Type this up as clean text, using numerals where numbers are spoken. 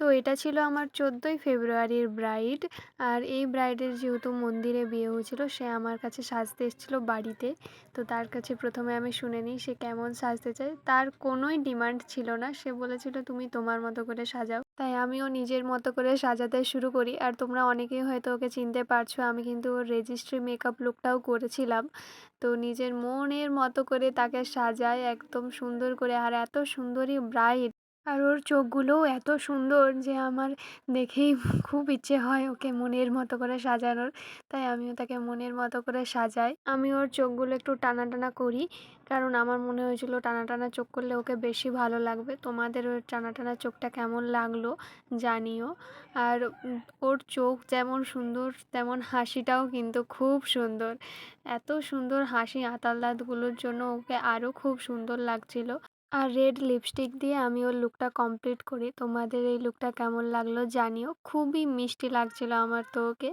তো এটা ছিল আমার ১৪ই ফেব্রুয়ারির ব্রাইড। আর এই ব্রাইডের যেহেতু মন্দিরে বিয়ে হয়েছিল, সে আমার কাছে সাজতে এসেছিল বাড়িতে। তো তার কাছে প্রথমে আমি শুনে নিই সে কেমন সাজতে চায়। তার কোনোই ডিমান্ড ছিল না। সে বলেছিল, "তুমি তোমার মতো করে সাজাও।" তাই আমিও নিজের মতো করে সাজাতে শুরু করি। আর তোমরা অনেকেই হয়তো ওকে চিনতে পারছো। আমি কিন্তু ওর রেজিস্ট্রি মেকআপ লুকটাও করেছিলাম। তো নিজের মনের মতো করে তাকে সাজাই একদম সুন্দর করে। আর এত সুন্দরী ব্রাইড, আর ওর চোখগুলোও এত সুন্দর যে আমার দেখেই খুব ইচ্ছে হয় ওকে মনের মতো করে সাজানোর। তাই আমিও তাকে মনের মতো করে সাজাই। আমি ওর চোখগুলো একটু টানা টানা করি, কারণ আমার মনে হয়েছিল টানা টানা চোখ করলে ওকে বেশি ভালো লাগবে। তোমাদের ওর টানা টানা চোখটা কেমন লাগলো জানিও। আর ওর চোখ যেমন সুন্দর তেমন হাসিটাও কিন্তু খুব সুন্দর। এত সুন্দর হাসি, আতাল দাঁতগুলোর জন্য ওকে আরও খুব সুন্দর লাগছিল। আর রেড লিপস্টিক দিয়ে আমি ওর লুকটা কমপ্লিট করি। তোমাদের এই লুকটা কেমন লাগলো জানিও। খুবই মিষ্টি লাগছিল আমার তো ওকে।